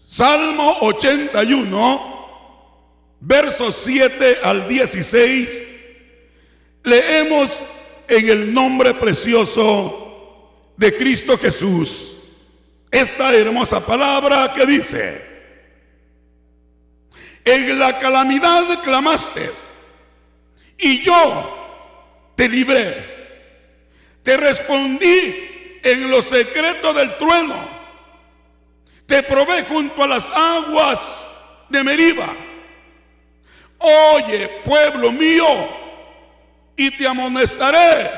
Salmo 81, versos 7 al 16, leemos en el nombre precioso de Cristo Jesús esta hermosa palabra que dice: en la calamidad clamaste, y yo te libré. Te respondí en lo secreto del trueno. Te probé junto a las aguas de Meriba. Oye, pueblo mío, y te amonestaré.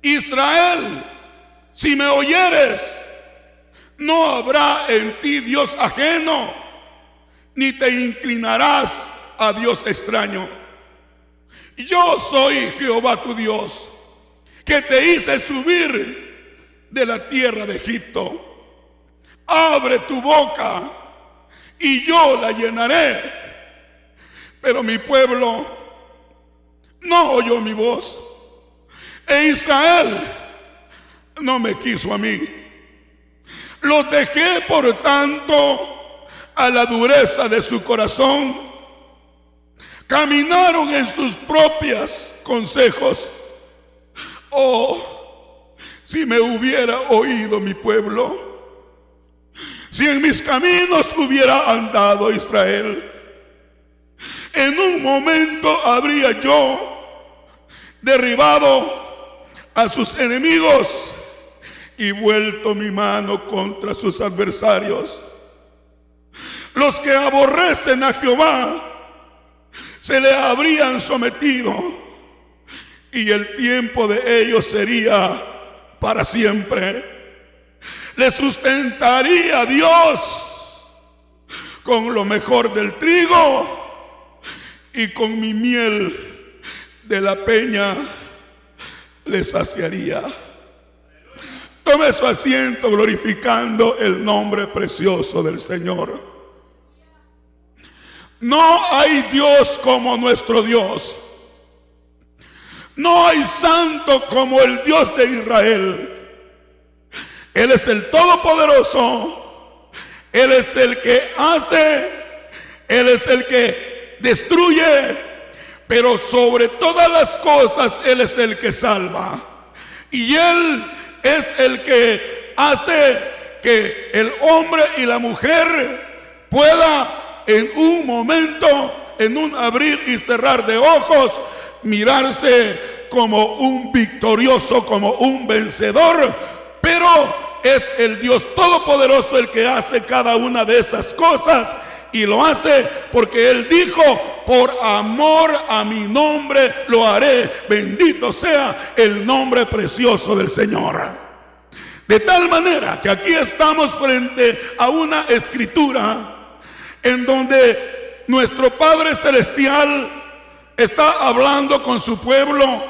Israel, si me oyeres, no habrá en ti Dios ajeno, ni te inclinarás a Dios extraño. Yo soy Jehová tu Dios, que te hice subir de la tierra de Egipto. Abre tu boca y yo la llenaré. Pero mi pueblo no oyó mi voz, e Israel no me quiso a mí. Los dejé por tanto a la dureza de su corazón. Caminaron en sus propios consejos. Oh, si me hubiera oído mi pueblo, si en mis caminos hubiera andado Israel, en un momento habría yo derribado a sus enemigos y vuelto mi mano contra sus adversarios. Los que aborrecen a Jehová se le habrían sometido, y el tiempo de ellos sería para siempre. Le sustentaría Dios con lo mejor del trigo, y con mi miel de la peña le saciaría. Tome su asiento glorificando el nombre precioso del Señor. No hay Dios como nuestro Dios. No hay santo como el Dios de Israel. Él es el Todopoderoso. Él es el que hace. Él es el que destruye. Pero sobre todas las cosas, Él es el que salva. Y Él es el que hace que el hombre y la mujer pueda en un momento, en un abrir y cerrar de ojos, mirarse como un victorioso, como un vencedor. Pero es el Dios Todopoderoso el que hace cada una de esas cosas, y lo hace porque Él dijo: por amor a mi nombre lo haré. Bendito sea el nombre precioso del Señor. De tal manera que aquí estamos frente a una escritura en donde nuestro Padre Celestial está hablando con su pueblo,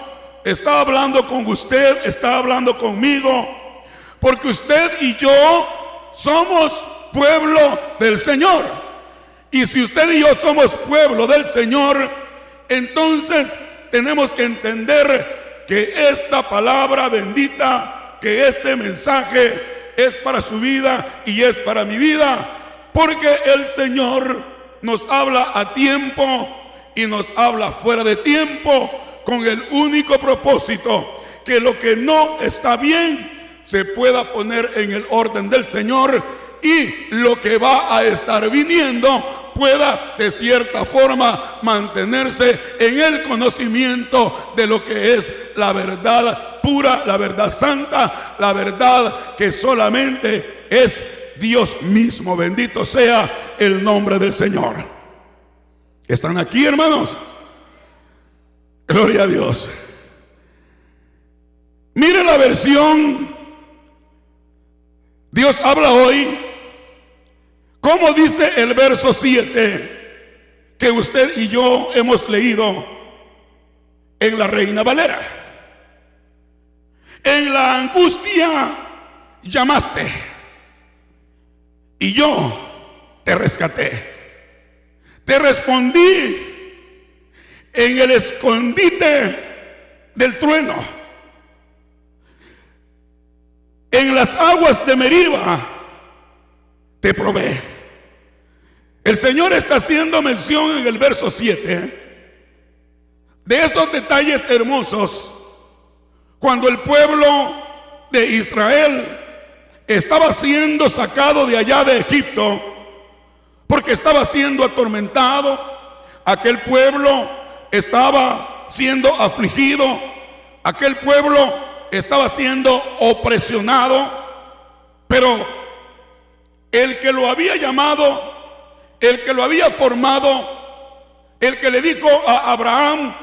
está hablando con usted, está hablando conmigo, porque usted y yo somos pueblo del Señor. Y si usted y yo somos pueblo del Señor, entonces tenemos que entender que esta palabra bendita, que este mensaje es para su vida y es para mi vida, porque el Señor nos habla a tiempo y nos habla fuera de tiempo, con el único propósito que lo que no está bien se pueda poner en el orden del Señor, y lo que va a estar viniendo pueda de cierta forma mantenerse en el conocimiento de lo que es la verdad pura, la verdad santa, la verdad que solamente es Dios mismo. Bendito sea el nombre del Señor. ¿Están aquí, hermanos? Gloria a Dios. Mire la versión Dios habla hoy. ¿Cómo dice el verso 7 que usted y yo hemos leído en la Reina Valera? En la angustia llamaste y yo te rescaté. Te respondí en el escondite del trueno. En las aguas de Meriba te provee. El Señor está haciendo mención en el verso 7 de esos detalles hermosos cuando el pueblo de Israel estaba siendo sacado de allá de Egipto porque estaba siendo atormentado. Aquel pueblo estaba siendo afligido, aquel pueblo estaba siendo opresionado, pero el que lo había llamado, el que lo había formado, el que le dijo a Abraham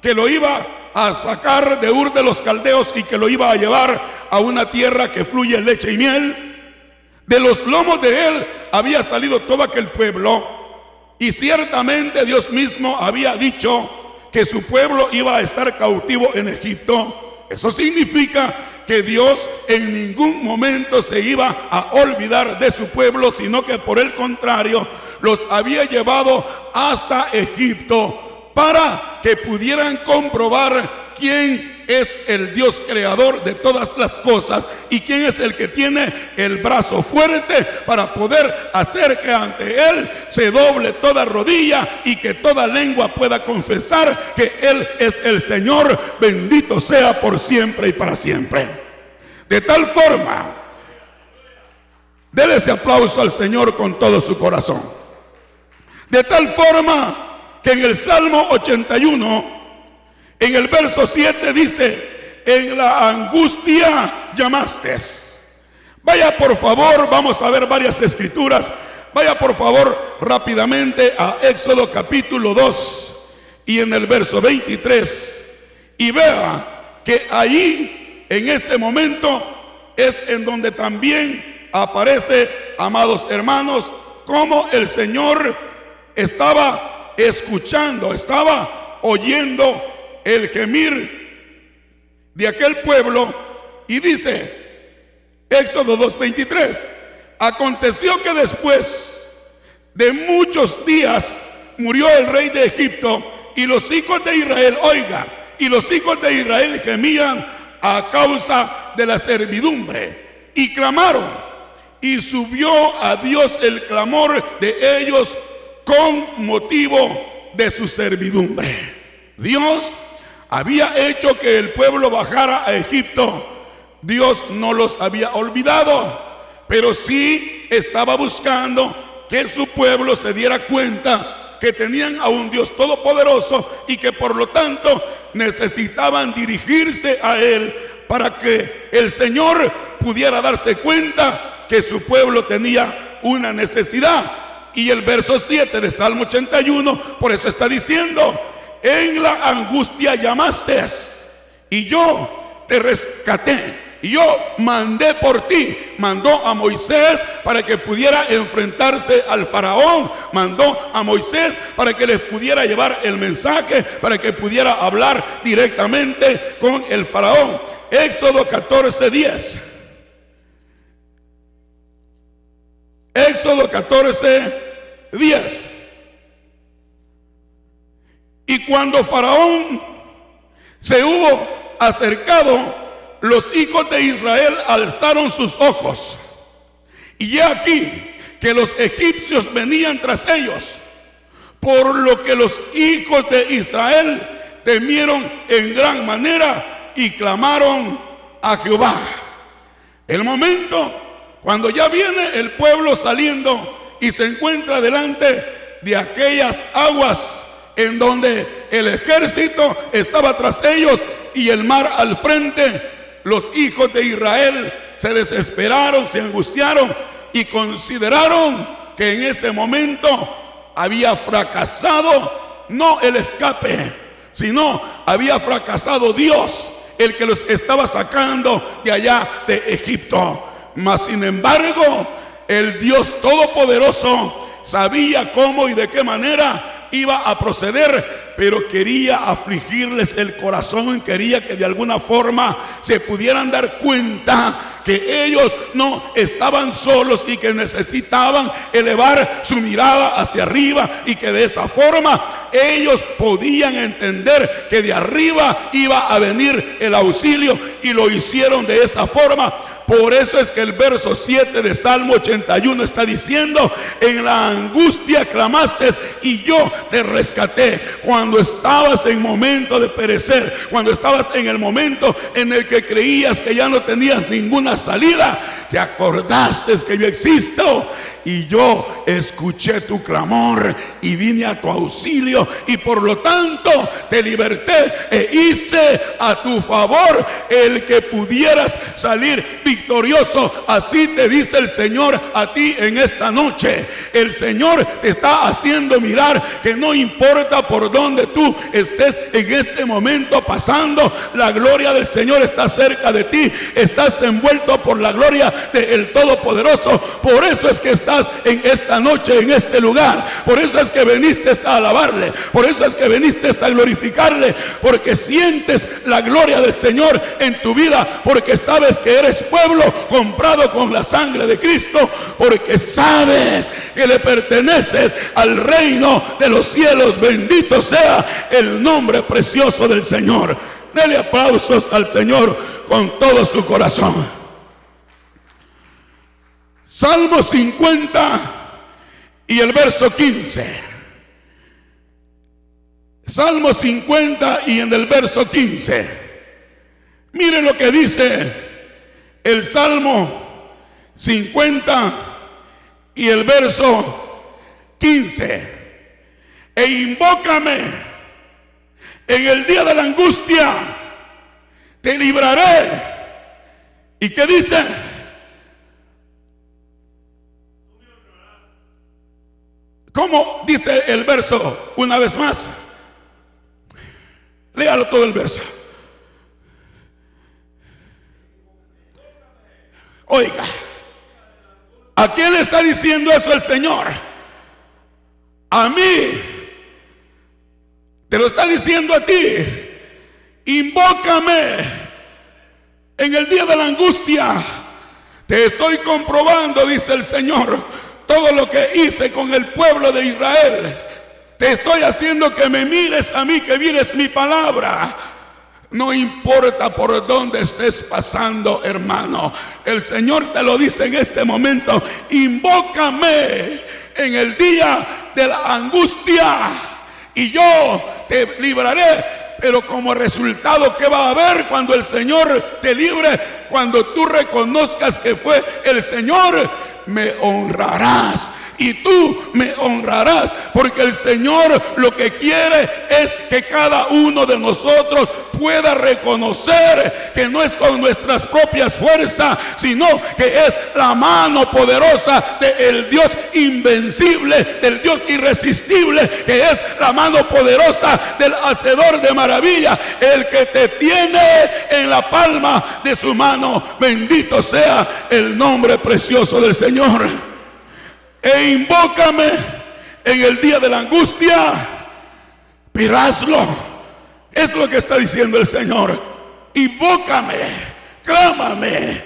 que lo iba a sacar de Ur de los Caldeos y que lo iba a llevar a una tierra que fluye leche y miel, de los lomos de él había salido todo aquel pueblo, y ciertamente Dios mismo había dicho que su pueblo iba a estar cautivo en Egipto. Eso significa que Dios en ningún momento se iba a olvidar de su pueblo, sino que por el contrario los había llevado hasta Egipto para que pudieran comprobar quién es el Dios creador de todas las cosas y quién es el que tiene el brazo fuerte para poder hacer que ante Él se doble toda rodilla y que toda lengua pueda confesar que Él es el Señor, bendito sea por siempre y para siempre. De tal forma, déle ese aplauso al Señor con todo su corazón. De tal forma que en el Salmo 81, en el verso 7 dice: en la angustia llamaste. Vaya por favor, vamos a ver varias escrituras. Vaya por favor rápidamente a Éxodo capítulo 2 y en el verso 23 y vea que allí en ese momento es en donde también aparece, amados hermanos, como el Señor estaba escuchando, estaba oyendo el gemir de aquel pueblo. Y dice Éxodo 2:23: aconteció que después de muchos días murió el rey de Egipto, y los hijos de Israel, oiga, y los hijos de Israel gemían a causa de la servidumbre y clamaron, y subió a Dios el clamor de ellos con motivo de su servidumbre. Dios había hecho que el pueblo bajara a Egipto. Dios no los había olvidado, pero sí estaba buscando que su pueblo se diera cuenta que tenían a un Dios todopoderoso y que por lo tanto necesitaban dirigirse a Él para que el Señor pudiera darse cuenta que su pueblo tenía una necesidad. Y el verso 7 de Salmo 81 por eso está diciendo: en la angustia llamaste y yo te rescaté, y yo mandé por ti. Mandó a Moisés para que pudiera enfrentarse al faraón, mandó a Moisés para que les pudiera llevar el mensaje, para que pudiera hablar directamente con el faraón. Éxodo 14:10. Éxodo 14:10. Y cuando Faraón se hubo acercado, los hijos de Israel alzaron sus ojos, y he aquí que los egipcios venían tras ellos, por lo que los hijos de Israel temieron en gran manera y clamaron a Jehová. El momento cuando ya viene el pueblo saliendo y se encuentra delante de aquellas aguas en donde el ejército estaba tras ellos y el mar al frente, los hijos de Israel se desesperaron, se angustiaron y consideraron que en ese momento había fracasado no el escape, sino había fracasado Dios, el que los estaba sacando de allá de Egipto. Mas sin embargo, el Dios todopoderoso sabía cómo y de qué manera iba a proceder, pero quería afligirles el corazón, quería que de alguna forma se pudieran dar cuenta que ellos no estaban solos y que necesitaban elevar su mirada hacia arriba, y que de esa forma ellos podían entender que de arriba iba a venir el auxilio, y lo hicieron de esa forma. Por eso es que el verso 7 de Salmo 81 está diciendo: en la angustia clamaste y yo te rescaté. Cuando estabas en momento de perecer, cuando estabas en el momento en el que creías que ya no tenías ninguna salida, te acordaste que yo existo y yo escuché tu clamor y vine a tu auxilio, y por lo tanto te liberté e hice a tu favor el que pudieras salir victorioso. Así te dice el Señor a ti en esta noche. El Señor te está haciendo mirar que no importa por donde tú estés en este momento pasando, la gloria del Señor está cerca de ti. Estás envuelto por la gloria del Todopoderoso. Por eso es que estás en esta noche, en este lugar. Por eso es que viniste a alabarle. Por eso es que viniste a glorificarle. Porque sientes la gloria del Señor en tu vida. Porque sabes que eres pueblo comprado con la sangre de Cristo. Porque sabes que le perteneces al reino de los cielos. Bendito sea el nombre precioso del Señor. Dele aplausos al Señor con todo su corazón. Salmo 50 y el verso 15. Salmo 50 y en el verso 15. Mire lo que dice el Salmo 50 y el verso 15. E invócame en el día de la angustia, te libraré. ¿Y qué dice? ¿Cómo dice el verso? Una vez más. Léalo todo el verso. Oiga, ¿a quién le está diciendo eso el Señor? A mí. Te lo está diciendo a ti. Invócame en el día de la angustia. Te estoy comprobando, dice el Señor, todo lo que hice con el pueblo de Israel. Te estoy haciendo que me mires a mí, que mires mi palabra. No importa por dónde estés pasando, hermano. El Señor te lo dice en este momento. Invócame en el día de la angustia y yo te libraré. Pero como resultado, ¿qué va a haber cuando el Señor te libre? Cuando tú reconozcas que fue el Señor, me honrarás. Y tú me honrarás, porque el Señor lo que quiere es que cada uno de nosotros pueda reconocer que no es con nuestras propias fuerzas, sino que es la mano poderosa del Dios invencible, del Dios irresistible, que es la mano poderosa del hacedor de maravilla, el que te tiene en la palma de su mano. Bendito sea el nombre precioso del Señor. E invócame en el día de la angustia, pero hazlo. Es lo que está diciendo el Señor. Invócame, clámame,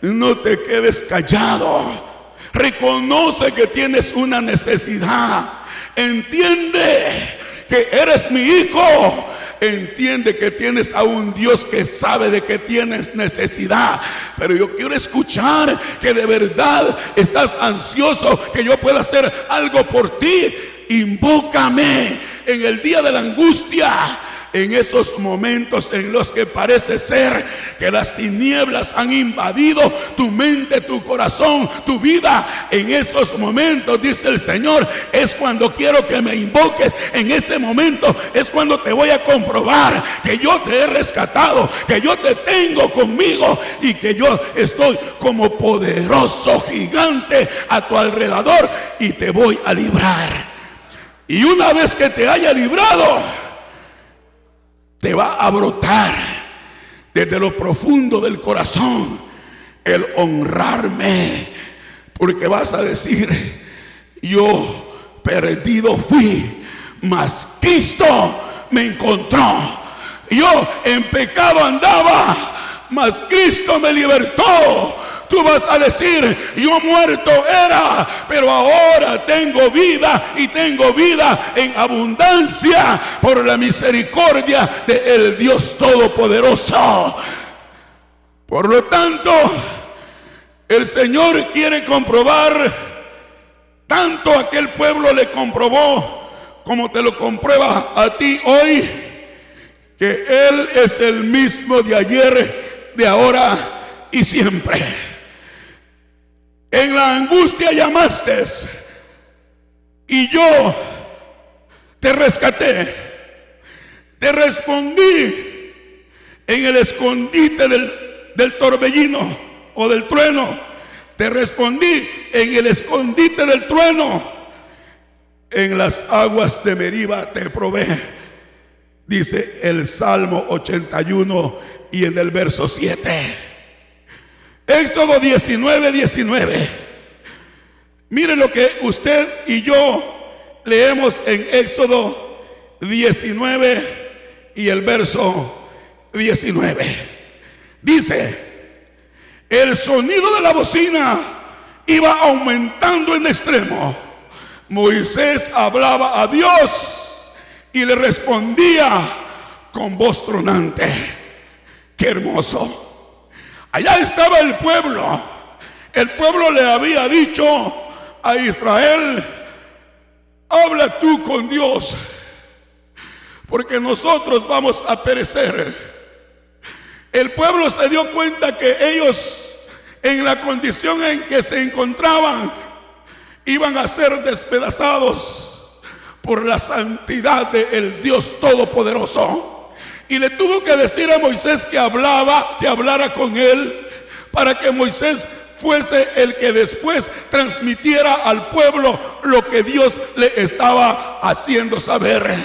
no te quedes callado. Reconoce que tienes una necesidad. Entiende que eres mi hijo. Entiende que tienes a un Dios que sabe de que tienes necesidad. Pero yo quiero escuchar que de verdad estás ansioso, que yo pueda hacer algo por ti. Invócame en el día de la angustia. En esos momentos en los que parece ser que las tinieblas han invadido tu mente, tu corazón, tu vida, en esos momentos, dice el Señor, es cuando quiero que me invoques. En ese momento es cuando te voy a comprobar que yo te he rescatado, que yo te tengo conmigo y que yo estoy como poderoso gigante a tu alrededor y te voy a librar. Y una vez que te haya librado, te va a brotar desde lo profundo del corazón el honrarme, porque vas a decir: yo perdido fui, mas Cristo me encontró. Yo en pecado andaba, mas Cristo me libertó. Tú vas a decir: yo muerto era, pero ahora tengo vida, y tengo vida en abundancia por la misericordia del Dios Todopoderoso. Por lo tanto, El Señor quiere comprobar, tanto a aquel pueblo le comprobó, como te lo comprueba a ti hoy, que Él es el mismo de ayer, de ahora y siempre. En la angustia llamaste y yo te rescaté, te respondí en el escondite del torbellino o del trueno, te respondí en el escondite del trueno, en las aguas de Meriba te probé, dice el Salmo 81 y en el verso 7. Éxodo 19:19. Mire lo que usted y yo leemos en Éxodo 19 y el verso 19. Dice: el sonido de la bocina iba aumentando en extremo. Moisés hablaba a Dios y le respondía con voz tronante. ¡Qué hermoso! Allá estaba el pueblo. El pueblo le había dicho a Israel: habla tú con Dios, porque nosotros vamos a perecer. El pueblo se dio cuenta que ellos, en la condición en que se encontraban, iban a ser despedazados por la santidad del Dios Todopoderoso. Y le tuvo que decir a Moisés que hablara con él, para que Moisés fuese el que después transmitiera al pueblo lo que Dios le estaba haciendo saber.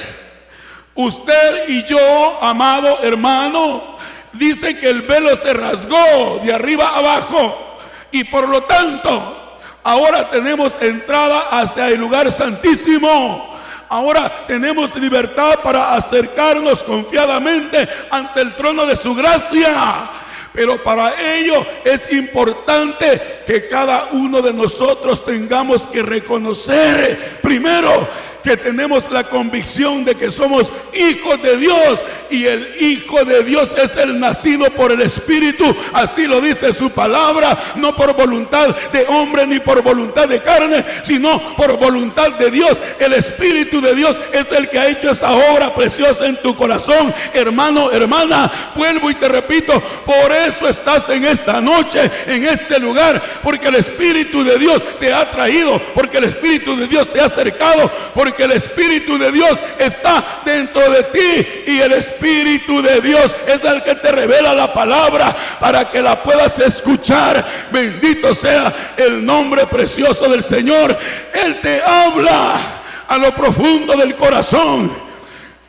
Usted y yo, amado hermano, dice que el velo se rasgó de arriba a abajo, y por lo tanto ahora tenemos entrada hacia el lugar santísimo. Ahora tenemos libertad para acercarnos confiadamente ante el trono de su gracia. Pero para ello es importante que cada uno de nosotros tengamos que reconocer primero que tenemos la convicción de que somos hijos de Dios, y el Hijo de Dios es el nacido por el Espíritu. Así lo dice su palabra, no por voluntad de hombre ni por voluntad de carne, sino por voluntad de Dios. El Espíritu de Dios es el que ha hecho esa obra preciosa en tu corazón, hermano, hermana. Vuelvo y te repito, por eso estás en esta noche, en este lugar, porque el Espíritu de Dios te ha traído, porque el Espíritu de Dios te ha acercado, porque el Espíritu de Dios está dentro de ti, y el Espíritu de Dios es el que te revela la palabra para que la puedas escuchar. Bendito sea el nombre precioso del Señor. Él te habla a lo profundo del corazón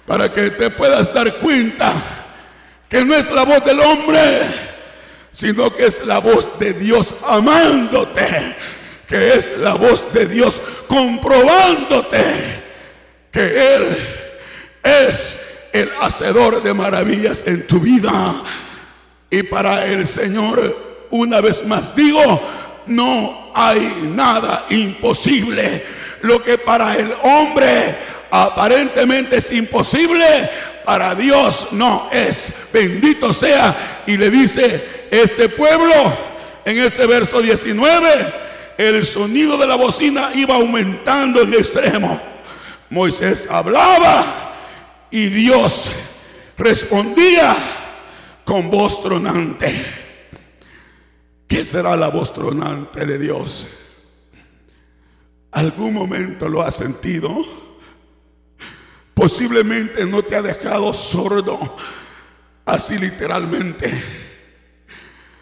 para que te puedas dar cuenta que no es la voz del hombre, sino que es la voz de Dios amándote, que es la voz de Dios comprobándote que Él es el hacedor de maravillas en tu vida. Y para el Señor, una vez más digo, no hay nada imposible. Lo que para el hombre aparentemente es imposible, para Dios no es. Bendito sea. Y le dice este pueblo en ese verso 19: el sonido de la bocina iba aumentando en extremo. Moisés hablaba y Dios respondía con voz tronante. ¿Qué será la voz tronante de Dios? ¿Algún momento lo has sentido? Posiblemente no te ha dejado sordo, así literalmente,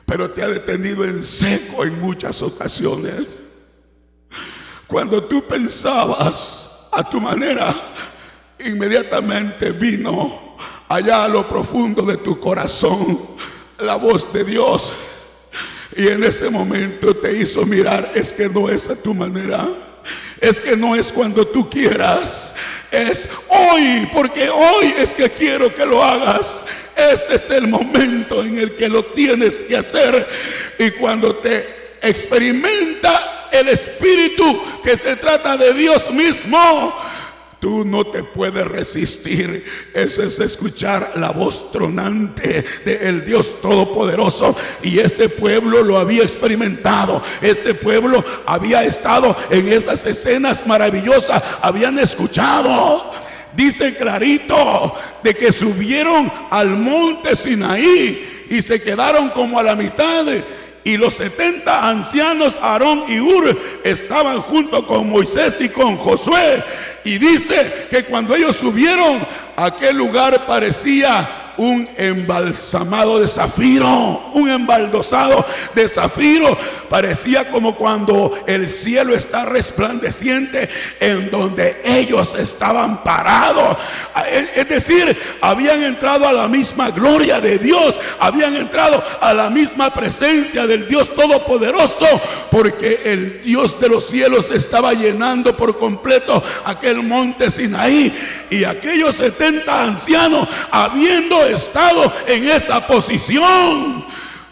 pero te ha detenido en seco en muchas ocasiones. Cuando tú pensabas a tu manera, inmediatamente vino allá a lo profundo de tu corazón la voz de Dios, y en ese momento te hizo mirar: es que no es a tu manera, es que no es cuando tú quieras, es hoy, porque hoy es que quiero que lo hagas. Este es el momento en el que lo tienes que hacer. Y cuando te experimenta el Espíritu, que se trata de Dios mismo, tú no te puedes resistir. Eso es escuchar la voz tronante del Dios Todopoderoso. Y este pueblo lo había experimentado. Este pueblo había estado en esas escenas maravillosas. Habían escuchado. Dice clarito de que subieron al monte Sinaí y se quedaron como a la mitad. Y los 70 ancianos, Aarón y Hur, estaban junto con Moisés y con Josué. Y dice que cuando ellos subieron, aquel lugar parecía un embalsamado de zafiro, un embaldosado de zafiro. Parecía como cuando el cielo está resplandeciente en donde ellos estaban parados. Es decir, habían entrado a la misma gloria de Dios, habían entrado a la misma presencia del Dios Todopoderoso, porque el Dios de los cielos estaba llenando por completo aquel monte Sinaí. Y aquellos 70 ancianos, habiendo estado en esa posición,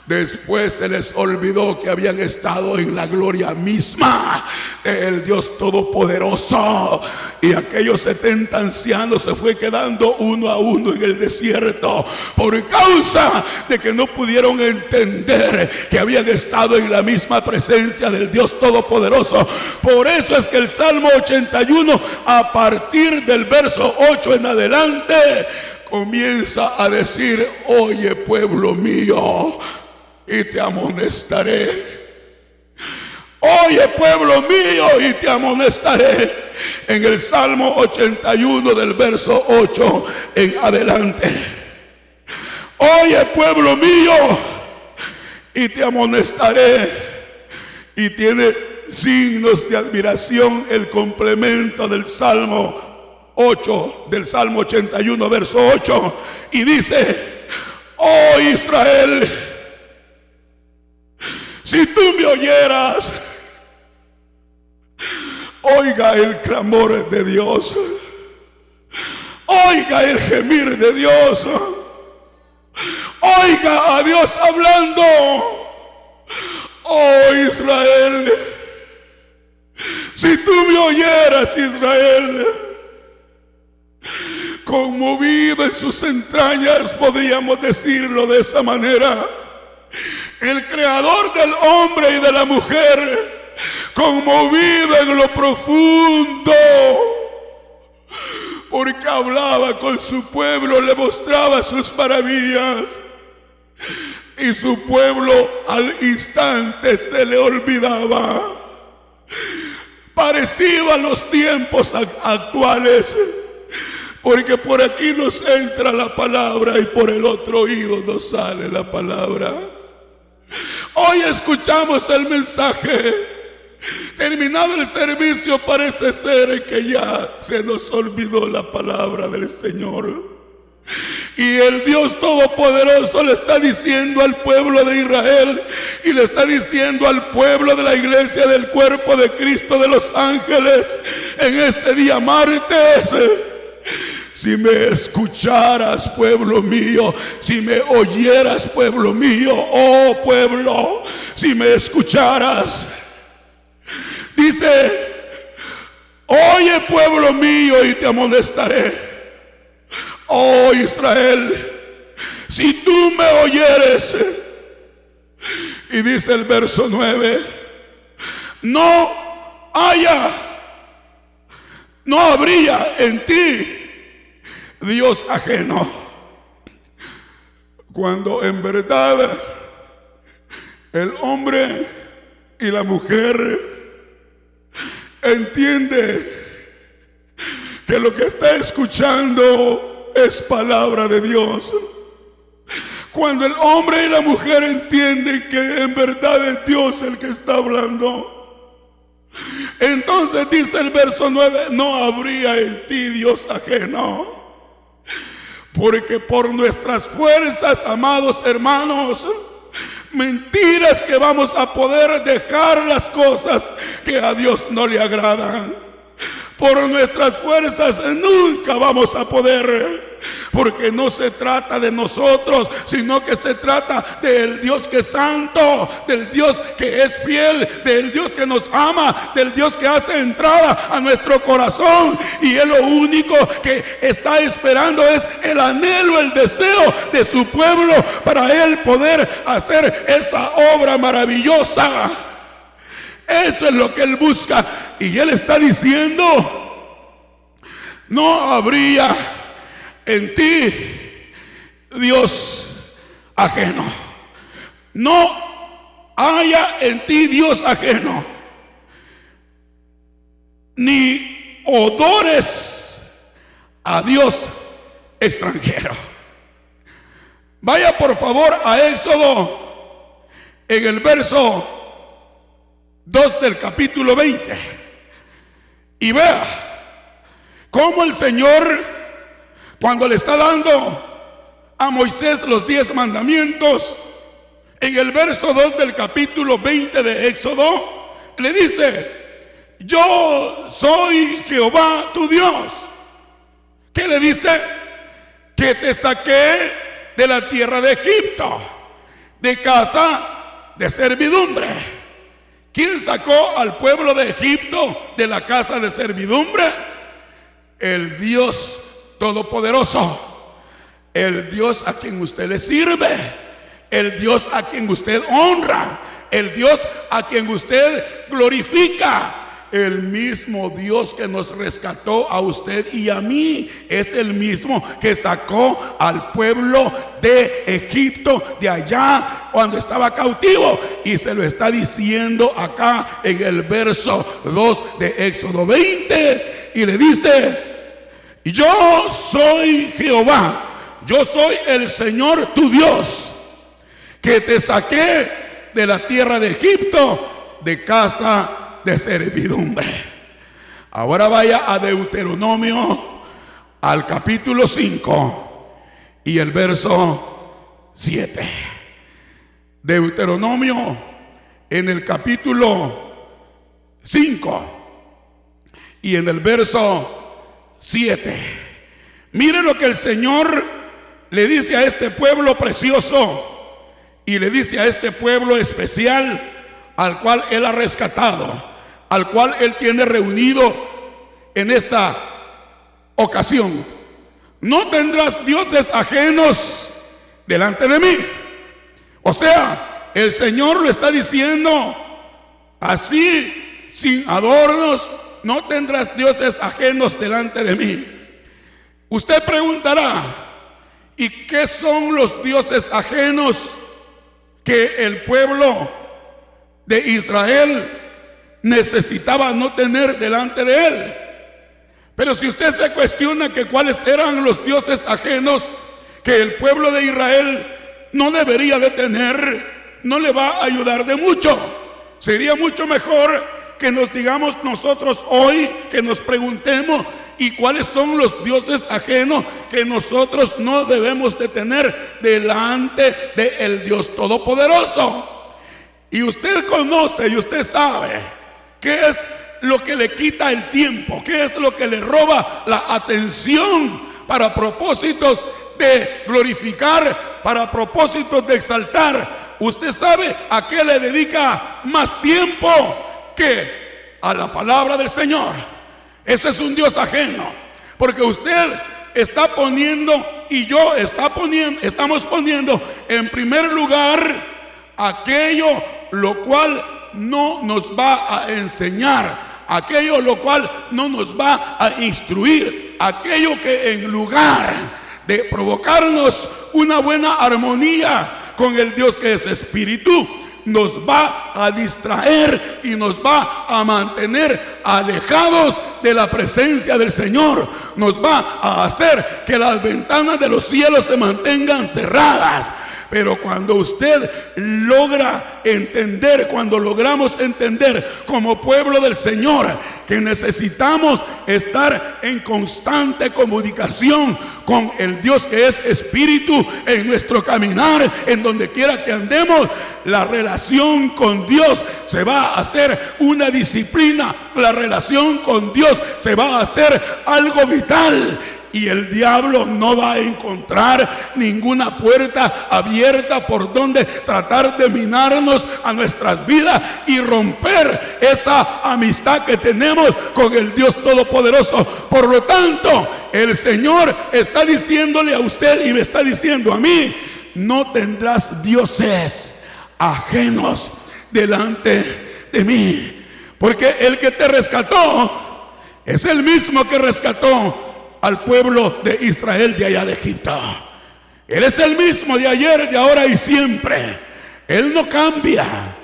después se les olvidó que habían estado en la gloria misma del Dios Todopoderoso. Y aquellos 70 ancianos se fue quedando uno a uno en el desierto por causa de que no pudieron entender que habían estado en la misma presencia del Dios Todopoderoso. Por eso es que el Salmo 81, a partir del verso 8 en adelante, comienza a decir: oye, pueblo mío, y te amonestaré. Oye, pueblo mío, y te amonestaré. En el Salmo 81 del verso 8 en adelante. Oye, pueblo mío, y te amonestaré. Y tiene signos de admiración el complemento del Salmo 8, del Salmo 81 verso 8. Y dice: oh Israel, si tú me oyeras, oiga el clamor de Dios, oiga el gemir de Dios, oiga a Dios hablando. Oh Israel, si tú me oyeras, Israel, conmovido en sus entrañas, podríamos decirlo de esa manera, el creador del hombre y de la mujer, conmovido en lo profundo, porque hablaba con su pueblo, le mostraba sus maravillas, y su pueblo al instante se le olvidaba. Parecido a los tiempos actuales, porque por aquí nos entra la palabra y por el otro oído nos sale la palabra. Hoy escuchamos el mensaje, terminado el servicio, parece ser que ya se nos olvidó la palabra del Señor. Y el Dios Todopoderoso le está diciendo al pueblo de Israel y le está diciendo al pueblo de la iglesia del cuerpo de Cristo de los ángeles en este día martes: si me escucharas, pueblo mío, si me oyeras, pueblo mío, oh pueblo, si me escucharas. Dice: oye, pueblo mío, y te amonestaré. Oh Israel, si tú me oyeres. Y dice el verso 9: no habría en ti Dios ajeno. Cuando en verdad el hombre y la mujer entiende que lo que está escuchando es palabra de Dios, cuando el hombre y la mujer entienden que en verdad es Dios el que está hablando, entonces dice el verso 9: no habría en ti Dios ajeno. Porque por nuestras fuerzas, amados hermanos, mentiras que vamos a poder dejar las cosas que a Dios no le agradan. Por nuestras fuerzas nunca vamos a poder. Porque no se trata de nosotros, sino que se trata del Dios que es santo, del Dios que es fiel, del Dios que nos ama, del Dios que hace entrada a nuestro corazón. Y Él lo único que está esperando es el anhelo, el deseo de su pueblo para Él poder hacer esa obra maravillosa. Eso es lo que Él busca. Y Él está diciendo: no habría en ti Dios ajeno. No haya en ti Dios ajeno. Ni odores a Dios extranjero. Vaya por favor a Éxodo, en el verso 2 del capítulo 20, y vea cómo el Señor, cuando le está dando a Moisés los 10 mandamientos, en el verso 2 del capítulo 20 de Éxodo, le dice: yo soy Jehová tu Dios. ¿Qué le dice? Que te saqué de la tierra de Egipto, de casa de servidumbre. ¿Quién sacó al pueblo de Egipto de la casa de servidumbre? El Dios Todopoderoso, el Dios a quien usted le sirve, el Dios a quien usted honra, el Dios a quien usted glorifica. El mismo Dios que nos rescató a usted y a mí es el mismo que sacó al pueblo de Egipto de allá cuando estaba cautivo, y se lo está diciendo acá en el verso 2 de Éxodo 20, y le dice: yo soy Jehová, yo soy el Señor tu Dios, que te saqué de la tierra de Egipto, de casa de servidumbre. Ahora vaya a Deuteronomio, al capítulo 5 y el verso 7. Deuteronomio en el capítulo 5 y en el verso 7. Mire lo que el Señor le dice a este pueblo precioso, y le dice a este pueblo especial al cual Él ha rescatado, al cual Él tiene reunido en esta ocasión: no tendrás dioses ajenos delante de mí. O sea, el Señor lo está diciendo así, sin adornos: no tendrás dioses ajenos delante de mí. Usted preguntará: ¿y qué son los dioses ajenos que el pueblo de Israel necesitaba no tener delante de Él? Pero si usted se cuestiona que cuáles eran los dioses ajenos que el pueblo de Israel no debería de tener, no le va a ayudar de mucho. Sería mucho mejor que nos digamos nosotros hoy, que nos preguntemos: ¿y cuáles son los dioses ajenos que nosotros no debemos de tener delante del Dios Todopoderoso? Y usted conoce y usted sabe qué es lo que le quita el tiempo, qué es lo que le roba la atención para propósitos de glorificar, para propósitos de exaltar. Usted sabe a qué le dedica más tiempo que a la palabra del Señor. Ese es un Dios ajeno, porque usted está poniendo y yo estamos poniendo en primer lugar aquello lo cual no nos va a enseñar, aquello lo cual no nos va a instruir, aquello que en lugar de provocarnos una buena armonía con el Dios que es espíritu, nos va a distraer y nos va a mantener alejados de la presencia del Señor. Nos va a hacer que las ventanas de los cielos se mantengan cerradas, Pero cuando usted logra entender, cuando logramos entender como pueblo del Señor que necesitamos estar en constante comunicación con el Dios que es Espíritu en nuestro caminar, en donde quiera que andemos, la relación con Dios se va a hacer una disciplina, la relación con Dios se va a hacer algo vital. Y el diablo no va a encontrar ninguna puerta abierta por donde tratar de minarnos a nuestras vidas y romper esa amistad que tenemos con el Dios Todopoderoso. Por lo tanto, el Señor está diciéndole a usted y me está diciendo a mí: no tendrás dioses ajenos delante de mí, porque el que te rescató es el mismo que rescató al pueblo de Israel de allá de Egipto. Él es el mismo de ayer, de ahora y siempre. Él no cambia.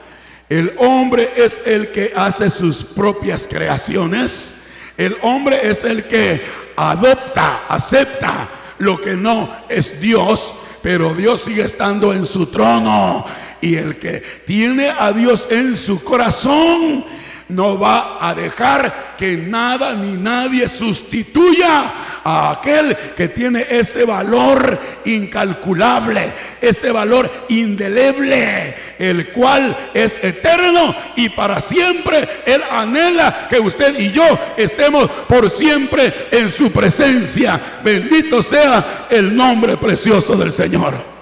El hombre es el que hace sus propias creaciones. El hombre es el que adopta, acepta lo que no es Dios, pero Dios sigue estando en su trono. Y el que tiene a Dios en su corazón no va a dejar que nada ni nadie sustituya a aquel que tiene ese valor incalculable, ese valor indeleble, el cual es eterno y para siempre. Él anhela que usted y yo estemos por siempre en su presencia. Bendito sea el nombre precioso del Señor.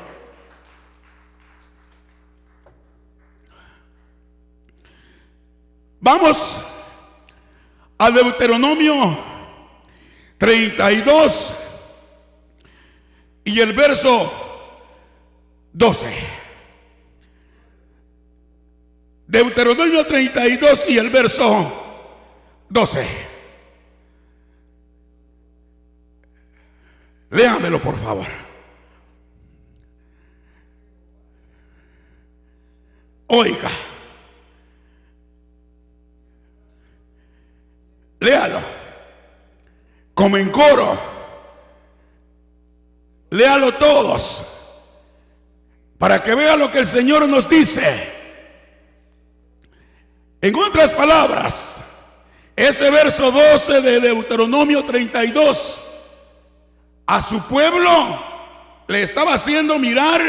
Vamos a Deuteronomio 32 y el verso 12. Deuteronomio 32 y el verso 12. Léamelo, por favor. Oiga. Léalo, como en coro. Léalo todos, para que vea lo que el Señor nos dice. En otras palabras, ese verso 12 de Deuteronomio 32 a su pueblo le estaba haciendo mirar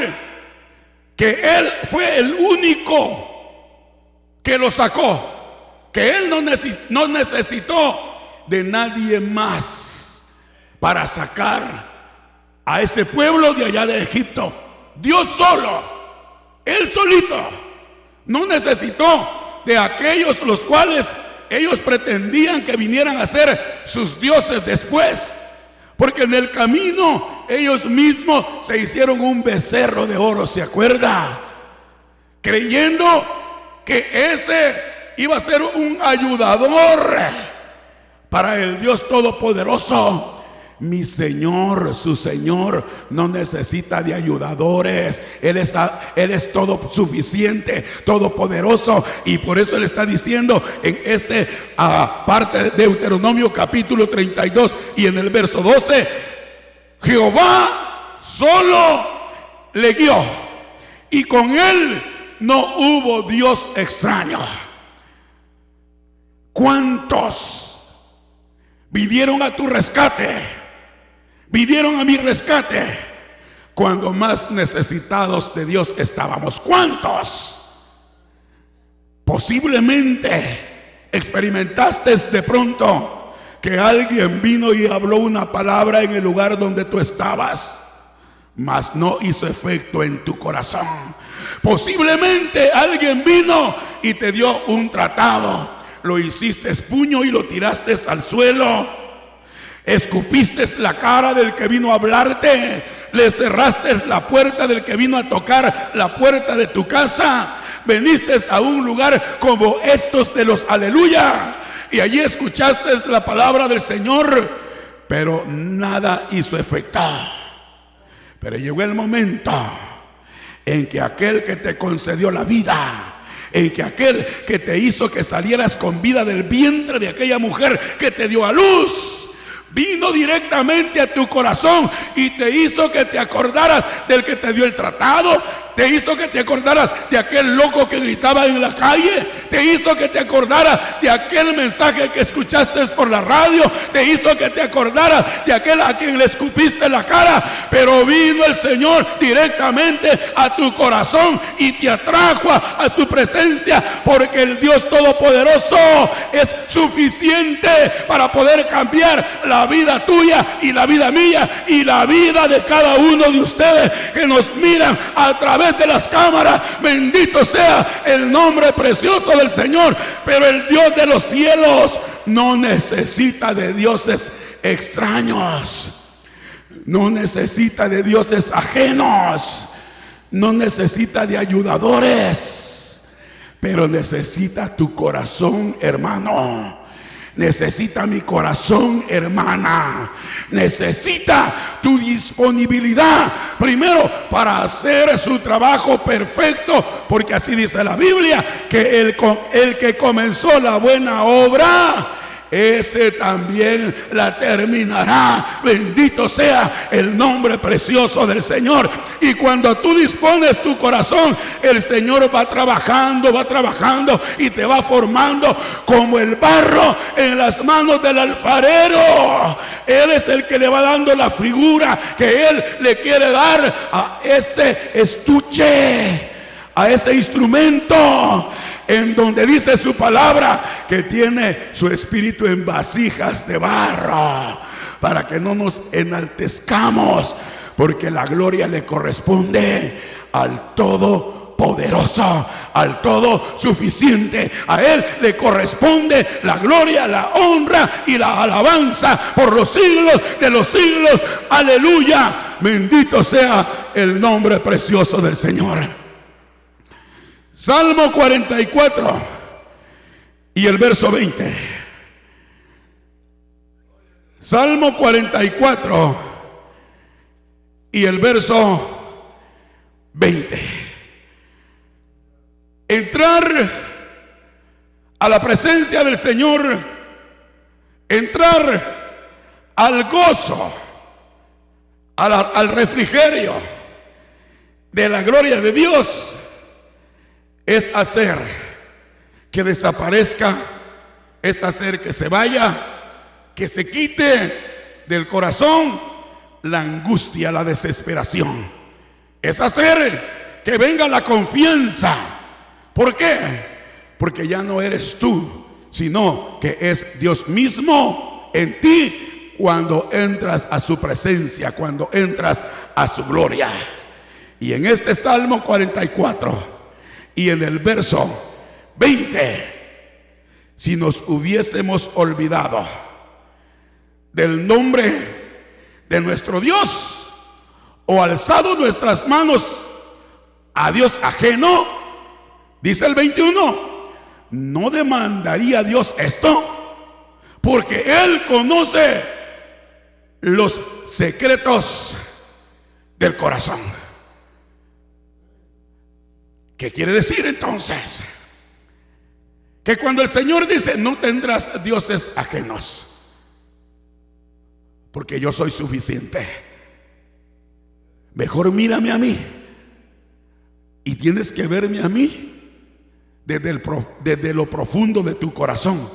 que Él fue el único que lo sacó, que Él no necesitó de nadie más para sacar a ese pueblo de allá de Egipto. Dios solo, Él solito, no necesitó de aquellos los cuales ellos pretendían que vinieran a ser sus dioses después, porque en el camino ellos mismos se hicieron un becerro de oro, ¿se acuerda? Creyendo que ese iba a ser un ayudador para el Dios Todopoderoso. Mi Señor, su Señor, no necesita de ayudadores. Él es todo suficiente, todopoderoso. Y por eso Él está diciendo en parte de Deuteronomio capítulo 32 y en el verso 12: Jehová solo le guió, y con Él no hubo Dios extraño. ¿Cuántos vinieron a tu rescate? Vinieron a mi rescate cuando más necesitados de Dios estábamos. ¿Cuántos? Posiblemente experimentaste de pronto que alguien vino y habló una palabra en el lugar donde tú estabas, mas no hizo efecto en tu corazón. Posiblemente alguien vino y te dio un tratado. Lo hiciste puño y lo tiraste al suelo. Escupiste la cara del que vino a hablarte. Le cerraste la puerta del que vino a tocar la puerta de tu casa. Veniste a un lugar como estos de los aleluya, y allí escuchaste la palabra del Señor, pero nada hizo efecto. Pero llegó el momento en que aquel que te concedió la vida, en que aquel que te hizo que salieras con vida del vientre de aquella mujer que te dio a luz, vino directamente a tu corazón y te hizo que te acordaras del que te dio el tratado, te hizo que te acordaras de aquel loco que gritaba en la calle, te hizo que te acordaras de aquel mensaje que escuchaste por la radio, te hizo que te acordaras de aquel a quien le escupiste la cara, pero vino el Señor directamente a tu corazón y te atrajo a su presencia, porque el Dios Todopoderoso es suficiente para poder cambiar la vida tuya y la vida mía y la vida de cada uno de ustedes que nos miran a través de las cámaras. Bendito sea el nombre precioso del Señor. Pero el Dios de los cielos no necesita de dioses extraños, no necesita de dioses ajenos, no necesita de ayudadores, pero necesita tu corazón, hermano. Necesita mi corazón, hermana. Necesita tu disponibilidad primero para hacer su trabajo perfecto, porque así dice la Biblia, que el que comenzó la buena obra, ese también la terminará. Bendito sea el nombre precioso del Señor. Y cuando tú dispones tu corazón, el Señor va trabajando y te va formando como el barro en las manos del alfarero. Él es el que le va dando la figura que Él le quiere dar a ese estuche, a ese instrumento, en donde dice su palabra que tiene su espíritu en vasijas de barro, para que no nos enaltezcamos, porque la gloria le corresponde al Todopoderoso, al Todo Suficiente. A Él le corresponde la gloria, la honra y la alabanza por los siglos de los siglos. Aleluya, bendito sea el nombre precioso del Señor. Salmo 44 y el verso 20. Salmo 44 y el verso 20. Entrar a la presencia del Señor, entrar al gozo, al refrigerio de la gloria de Dios, es hacer que desaparezca, es hacer que se vaya, que se quite del corazón la angustia, la desesperación. Es hacer que venga la confianza. ¿Por qué? Porque ya no eres tú, sino que es Dios mismo en ti cuando entras a su presencia, cuando entras a su gloria. Y en este Salmo 44 y en el verso 20, si nos hubiésemos olvidado del nombre de nuestro Dios o alzado nuestras manos a Dios ajeno, dice el 21, ¿no demandaría Dios esto? Porque Él conoce los secretos del corazón. ¿Qué quiere decir entonces? Que cuando el Señor dice, no tendrás dioses ajenos, porque yo soy suficiente, mejor mírame a mí, y tienes que verme a mí desde lo profundo de tu corazón,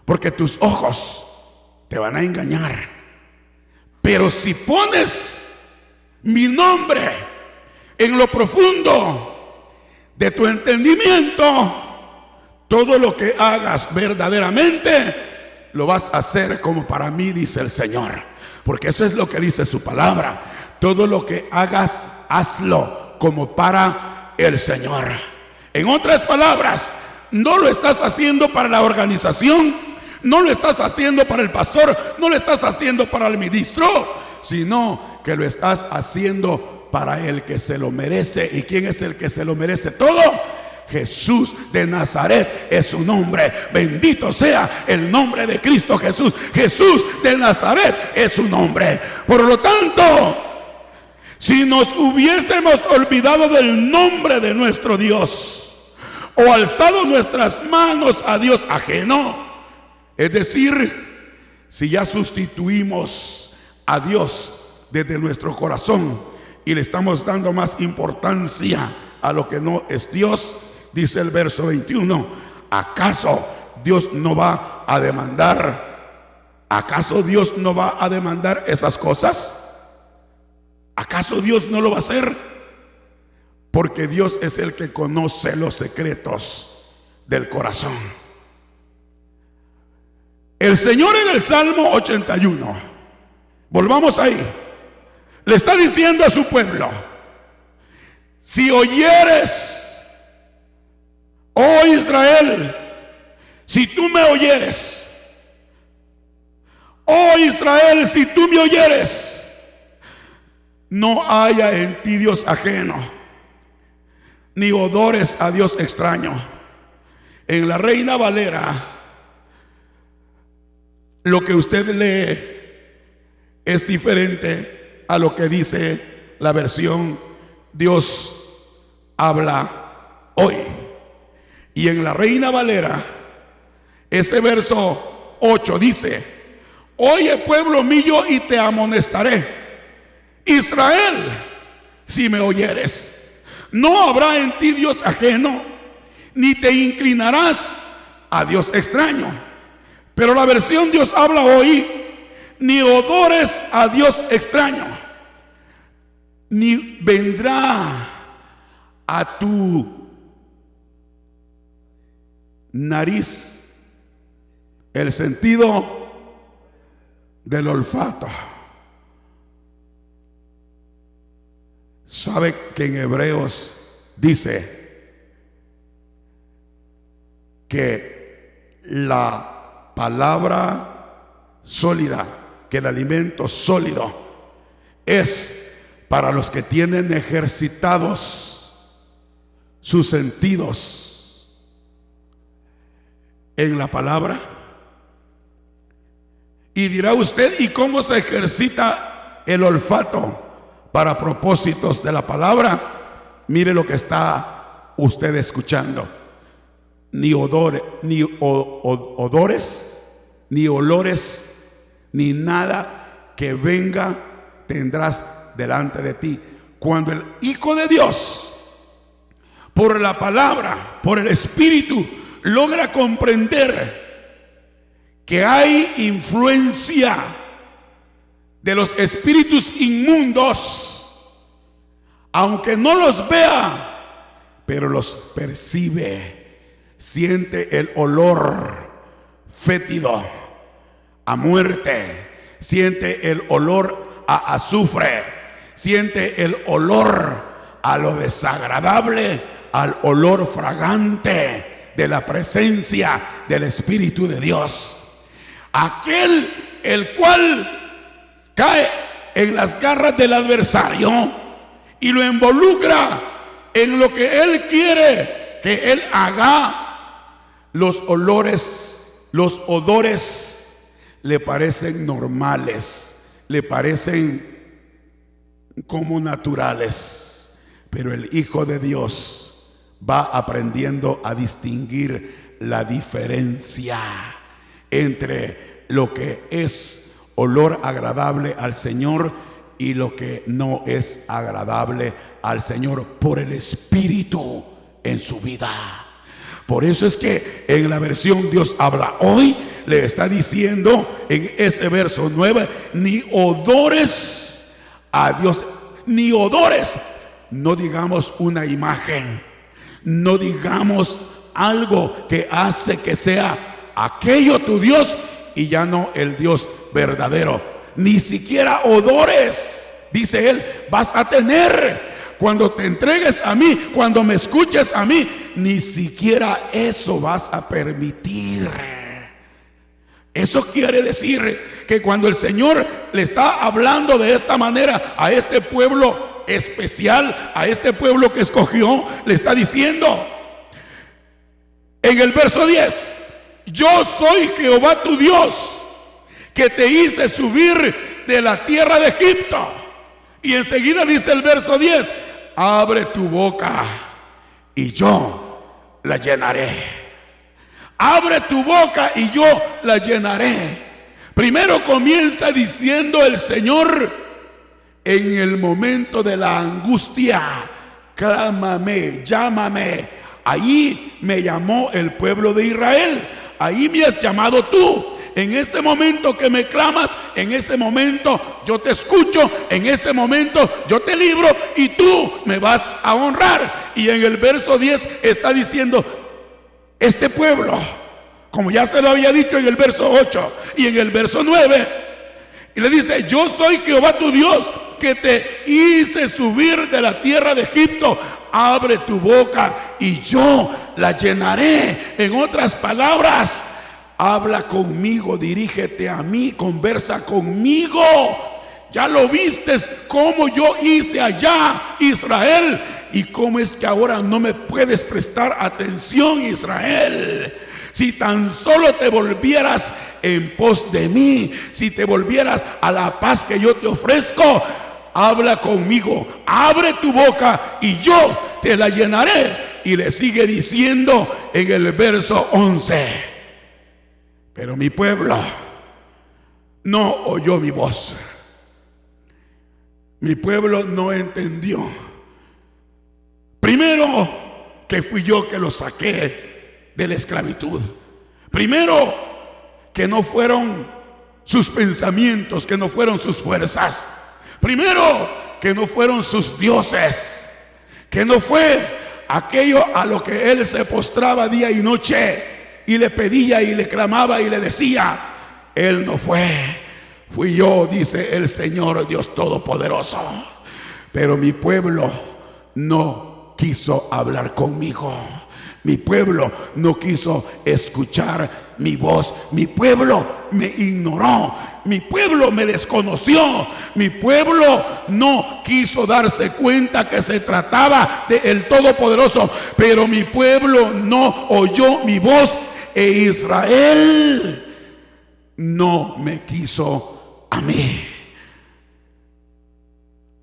porque tus ojos te van a engañar. Pero si pones mi nombre en lo profundo de tu entendimiento, todo lo que hagas verdaderamente lo vas a hacer como para mí, dice el Señor, porque eso es lo que dice su palabra. Todo lo que hagas, hazlo como para el Señor. En otras palabras, no lo estás haciendo para la organización, no lo estás haciendo para el pastor, no lo estás haciendo para el ministro, sino que lo estás haciendo para el que se lo merece. ¿Y quién es el que se lo merece todo? Jesús de Nazaret es su nombre. Bendito sea el nombre de Cristo Jesús. Jesús de Nazaret es su nombre. Por lo tanto, si nos hubiésemos olvidado del nombre de nuestro Dios o alzado nuestras manos a Dios ajeno, es decir, Si ya sustituimos a Dios desde nuestro corazón y le estamos dando más importancia a lo que no es Dios, dice el verso 21, ¿acaso Dios no va a demandar? ¿Acaso Dios no va a demandar esas cosas? ¿Acaso Dios no lo va a hacer? Porque Dios es el que conoce los secretos del corazón. El Señor en el Salmo 81, volvamos ahí, le está diciendo a su pueblo: si oyeres, oh Israel, si tú me oyeres, oh Israel, si tú me oyeres, no haya en ti Dios ajeno, ni odores a Dios extraño. En la Reina Valera, lo que usted lee es diferente a lo que dice la versión Dios habla hoy. Y en la Reina Valera, ese verso 8 dice: oye, pueblo mío, y te amonestaré, Israel, si me oyeres, no habrá en ti Dios ajeno, ni te inclinarás a Dios extraño. Pero la versión Dios habla hoy: ni odores a Dios extraño, ni vendrá a tu nariz el sentido del olfato. ¿Sabe que en Hebreos dice que la palabra sólida, que el alimento sólido es para los que tienen ejercitados sus sentidos en la palabra? Y dirá usted: ¿y cómo se ejercita el olfato para propósitos de la palabra? Mire lo que está usted escuchando. Ni odores, ni olores, ni nada que venga tendrás delante de ti. Cuando el Hijo de Dios, por la palabra, por el Espíritu, logra comprender que hay influencia de los espíritus inmundos, aunque no los vea, pero los percibe, siente el olor fétido a muerte, siente el olor a azufre, siente el olor a lo desagradable, al olor fragante de la presencia del Espíritu de Dios. Aquel el cual cae en las garras del adversario y lo involucra en lo que él quiere que él haga, los odores le parecen normales, le parecen como naturales. Pero el Hijo de Dios va aprendiendo a distinguir la diferencia entre lo que es olor agradable al Señor y lo que no es agradable al Señor, por el Espíritu en su vida. Por eso es que en la versión Dios habla hoy le está diciendo en ese verso 9: ni odores a Dios, ni odores. No digamos una imagen, no digamos algo que hace que sea aquello tu Dios y ya no el Dios verdadero. Ni siquiera odores, dice él, vas a tener cuando te entregues a mí, cuando me escuches a mí. Ni siquiera eso vas a permitir. Eso quiere decir que cuando el Señor le está hablando de esta manera a este pueblo especial, a este pueblo que escogió, le está diciendo en el verso 10: yo soy Jehová tu Dios, que te hice subir de la tierra de Egipto. Y enseguida dice el verso 10: abre tu boca y yo la llenaré. Abre tu boca y yo la llenaré. Primero comienza diciendo el Señor: en el momento de la angustia, clámame, llámame. Ahí me llamó el pueblo de Israel. Ahí me has llamado tú. En ese momento que me clamas, en ese momento yo te escucho, en ese momento yo te libro y tú me vas a honrar. Y en el verso 10 está diciendo: este pueblo, como ya se lo había dicho en el verso 8 y en el verso 9, y le dice: yo soy Jehová tu Dios, que te hice subir de la tierra de Egipto. Abre tu boca y yo la llenaré. En otras palabras, habla conmigo, dirígete a mí, conversa conmigo. Ya lo vistes cómo yo hice allá, Israel, y cómo es que ahora no me puedes prestar atención, Israel. Si tan solo te volvieras en pos de mí, si te volvieras a la paz que yo te ofrezco, habla conmigo, abre tu boca y yo te la llenaré. Y le sigue diciendo en el verso 11: pero mi pueblo no oyó mi voz. Mi pueblo no entendió. Primero, que fui yo que lo saqué de la esclavitud. Primero, que no fueron sus pensamientos, que no fueron sus fuerzas. Primero, que no fueron sus dioses, que no fue aquello a lo que él se postraba día y noche y le pedía y le clamaba y le decía. Él no fue, fui yo, dice el Señor Dios Todopoderoso. Pero mi pueblo no quiso hablar conmigo. Mi pueblo no quiso escuchar mi voz. Mi pueblo me ignoró. Mi pueblo me desconoció. Mi pueblo no quiso darse cuenta que se trataba del Todopoderoso. Pero mi pueblo no oyó mi voz. E Israel no me quiso a mí.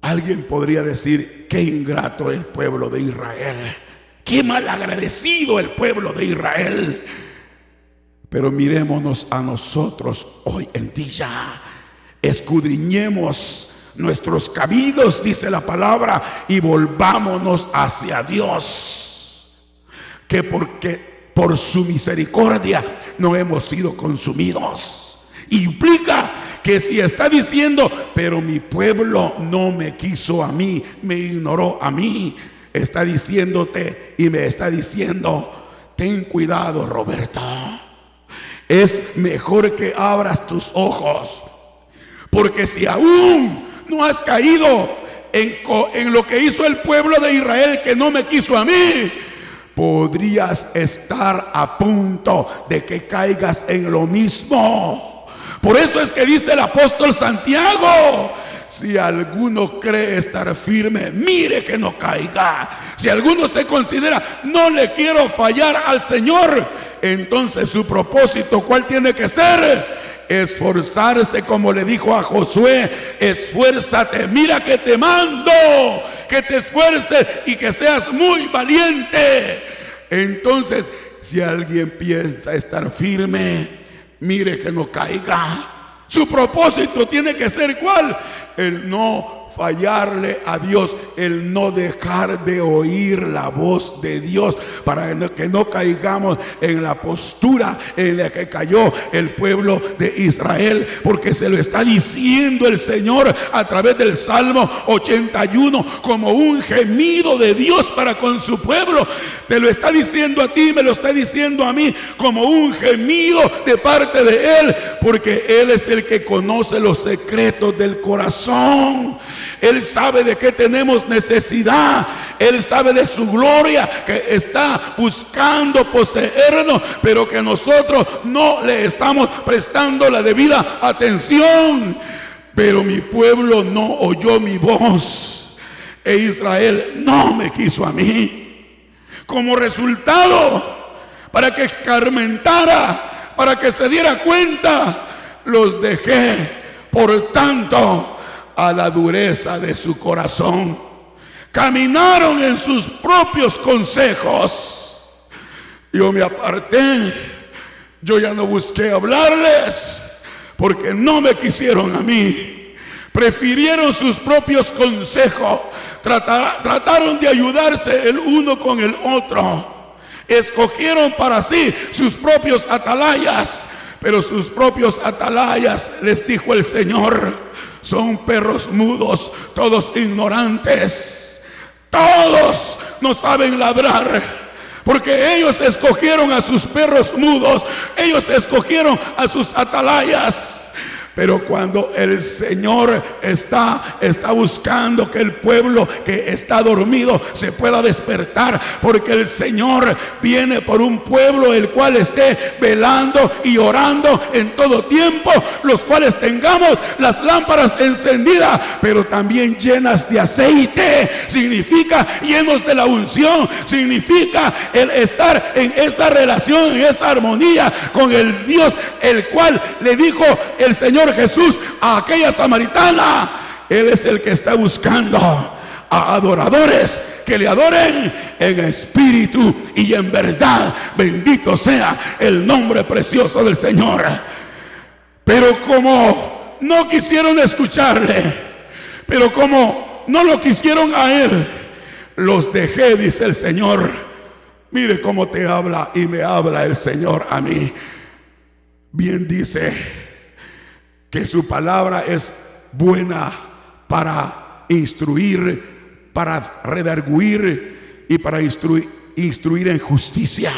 Alguien podría decir: qué ingrato el pueblo de Israel. Qué malagradecido el pueblo de Israel. Pero mirémonos a nosotros hoy en día. Escudriñemos nuestros caminos, dice la palabra, y volvámonos hacia Dios. Que porque por su misericordia no hemos sido consumidos. Implica que si está diciendo: pero mi pueblo no me quiso a mí, me ignoró a mí, está diciéndote y me está diciendo: ten cuidado, Roberto. Es mejor que abras tus ojos, porque si aún no has caído en lo que hizo el pueblo de Israel, que no me quiso a mí, podrías estar a punto de que caigas en lo mismo. Por eso es que dice el apóstol Santiago: si alguno cree estar firme, mire que no caiga. Si alguno se considera: no le quiero fallar al Señor, entonces su propósito, ¿cuál tiene que ser? Esforzarse, como le dijo a Josué: esfuérzate, mira que te mando, que te esfuerces y que seas muy valiente. Entonces, si alguien piensa estar firme, mire que no caiga. Su propósito tiene que ser ¿cuál? El no fallarle a Dios, el no dejar de oír la voz de Dios, para que no caigamos en la postura en la que cayó el pueblo de Israel, porque se lo está diciendo el Señor a través del Salmo 81 como un gemido de Dios para con su pueblo. Te lo está diciendo a ti, me lo está diciendo a mí como un gemido de parte de Él, porque Él es el que conoce los secretos del corazón. Él sabe de qué tenemos necesidad. Él sabe de su gloria, que está buscando poseernos, pero que nosotros no le estamos prestando la debida atención. Pero mi pueblo no oyó mi voz, e Israel no me quiso a mí. Como resultado, para que escarmentara, para que se diera cuenta, los dejé, por tanto, a la dureza de su corazón. Caminaron en sus propios consejos. Yo me aparté. Yo ya no busqué hablarles, porque no me quisieron a mí. Prefirieron sus propios consejos. Trataron de ayudarse el uno con el otro. Escogieron para sí sus propios atalayas. Pero sus propios atalayas, les dijo el Señor, son perros mudos, todos ignorantes. Todos no saben ladrar, porque ellos escogieron a sus perros mudos. Ellos escogieron a sus atalayas. Pero cuando el Señor está buscando que el pueblo que está dormido se pueda despertar, porque el Señor viene por un pueblo el cual esté velando y orando en todo tiempo, los cuales tengamos las lámparas encendidas, pero también llenas de aceite. Significa llenos de la unción, significa el estar en esa relación, en esa armonía con el Dios, el cual le dijo el Señor Jesús a aquella samaritana: Él es el que está buscando a adoradores que le adoren en espíritu y en verdad. Bendito sea el nombre precioso del Señor. Pero como no quisieron escucharle, pero como no lo quisieron a Él, los dejé, dice el Señor. Mire cómo te habla y me habla el Señor a mí. Bien dice que su palabra es buena para instruir, para redarguir y para instruir en justicia.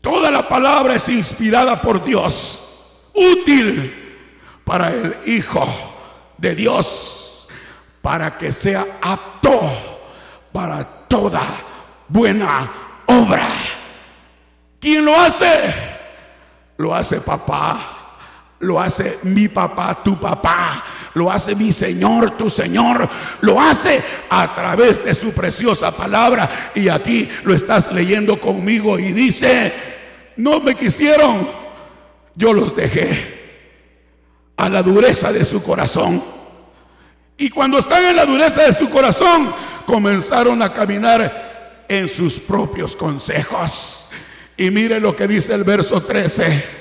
Toda la palabra es inspirada por Dios, útil para el Hijo de Dios, para que sea apto para toda buena obra. ¿Quién lo hace? Lo hace papá. Lo hace mi papá, tu papá. Lo hace mi Señor, tu Señor. Lo hace a través de su preciosa palabra. Y aquí lo estás leyendo conmigo y dice: no me quisieron, yo los dejé a la dureza de su corazón. Y cuando están en la dureza de su corazón, comenzaron a caminar en sus propios consejos. Y mire lo que dice el verso 13.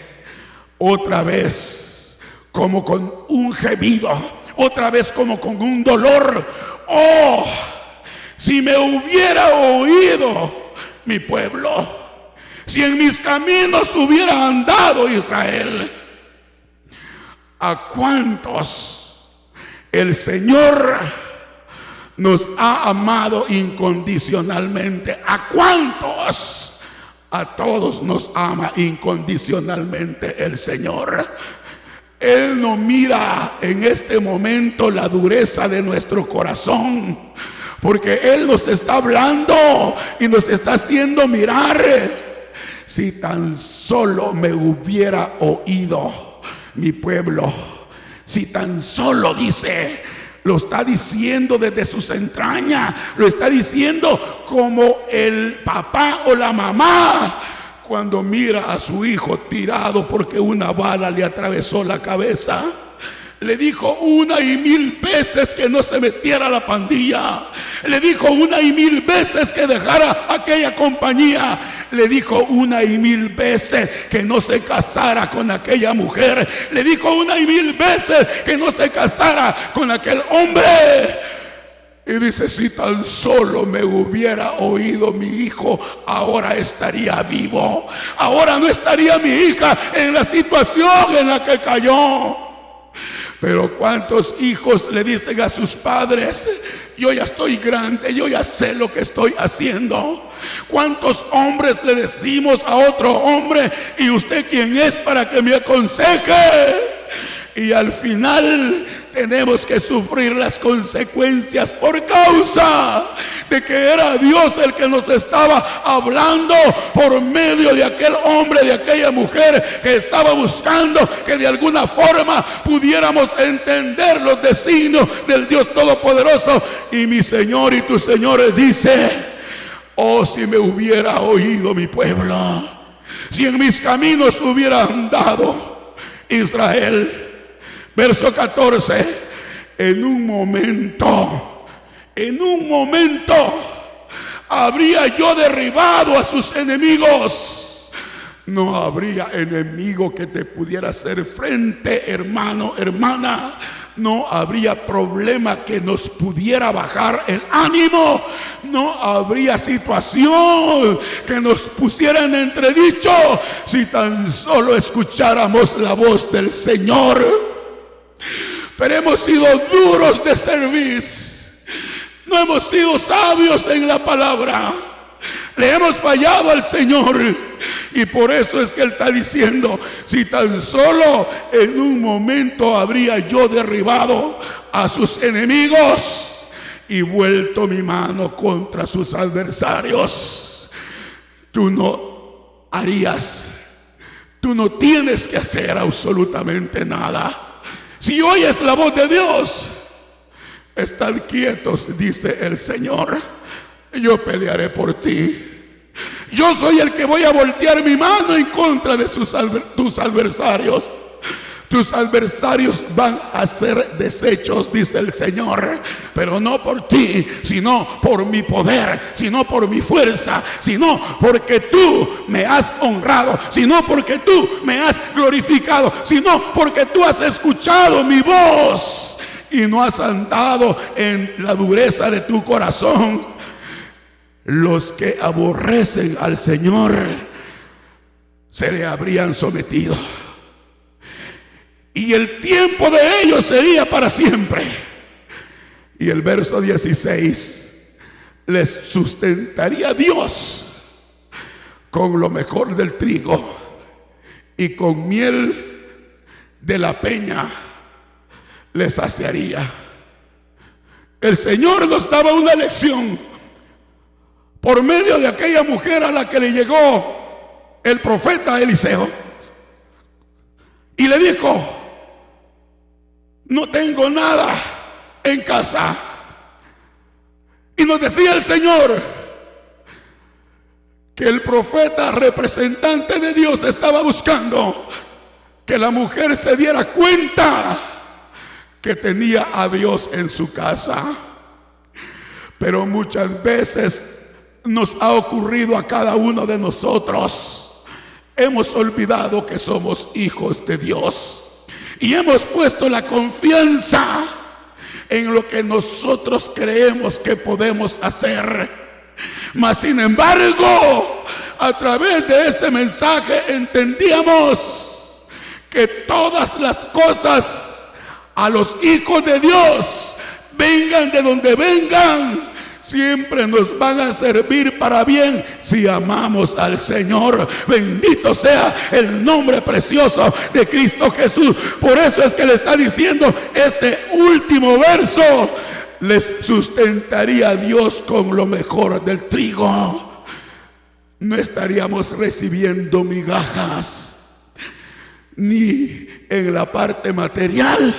Otra vez como con un gemido, otra vez como con un dolor. Oh, si me hubiera oído mi pueblo, si en mis caminos hubiera andado Israel. ¿A cuántos el Señor nos ha amado incondicionalmente? ¿A cuántos? A todos nos ama incondicionalmente el Señor. Él no mira en este momento la dureza de nuestro corazón, porque Él nos está hablando y nos está haciendo mirar. Si tan solo me hubiera oído mi pueblo, si tan solo, dice, lo está diciendo desde sus entrañas, lo está diciendo como el papá o la mamá cuando mira a su hijo tirado porque una bala le atravesó la cabeza. Le dijo 1,000 veces que no se metiera a la pandilla. Le dijo 1,000 veces que dejara aquella compañía. Le dijo 1,000 veces que no se casara con aquella mujer. Le dijo 1,000 veces que no se casara con aquel hombre. Y dice: si tan solo me hubiera oído mi hijo, ahora estaría vivo. Ahora no estaría mi hija en la situación en la que cayó. Pero ¿cuántos hijos le dicen a sus padres: yo ya estoy grande, yo ya sé lo que estoy haciendo? ¿Cuántos hombres le decimos a otro hombre: ¿y usted quién es para que me aconseje? Y al final tenemos que sufrir las consecuencias por causa de que era Dios el que nos estaba hablando por medio de aquel hombre, de aquella mujer que estaba buscando que de alguna forma pudiéramos entender los designios del Dios Todopoderoso. Y mi Señor y tu Señor dice: oh, si me hubiera oído mi pueblo, si en mis caminos hubiera andado Israel. Verso 14, en un momento habría yo derribado a sus enemigos. No habría enemigo que te pudiera hacer frente, hermano, hermana. No habría problema que nos pudiera bajar el ánimo. No habría situación que nos pusiera en entredicho si tan solo escucháramos la voz del Señor. Pero hemos sido duros de cerviz. No hemos sido sabios en la palabra. Le hemos fallado al Señor. Y por eso es que Él está diciendo: si tan solo en un momento habría yo derribado a sus enemigos y vuelto mi mano contra sus adversarios, tú no harías, tú no tienes que hacer absolutamente nada. Si oyes la voz de Dios, estad quietos, dice el Señor, yo pelearé por ti. Yo soy el que voy a voltear mi mano en contra de tus adversarios. Tus adversarios van a ser deshechos, dice el Señor, pero no por ti, sino por mi poder, sino por mi fuerza, sino porque tú me has honrado, sino porque tú me has glorificado, sino porque tú has escuchado mi voz y no has andado en la dureza de tu corazón. Los que aborrecen al Señor se le habrían sometido, y el tiempo de ellos sería para siempre. Y el verso 16: les sustentaría Dios con lo mejor del trigo y con miel de la peña les saciaría. El Señor nos daba una lección por medio de aquella mujer a la que le llegó el profeta Eliseo y le dijo: no tengo nada en casa. Y nos decía el Señor que el profeta representante de Dios estaba buscando que la mujer se diera cuenta que tenía a Dios en su casa. Pero muchas veces nos ha ocurrido a cada uno de nosotros. Hemos olvidado que somos hijos de Dios y hemos puesto la confianza en lo que nosotros creemos que podemos hacer. Mas sin embargo, a través de ese mensaje entendíamos que todas las cosas a los hijos de Dios, vengan de donde vengan, siempre nos van a servir para bien si amamos al Señor. Bendito sea el nombre precioso de Cristo Jesús. Por eso es que le está diciendo este último verso: les sustentaría Dios con lo mejor del trigo. No estaríamos recibiendo migajas, ni en la parte material,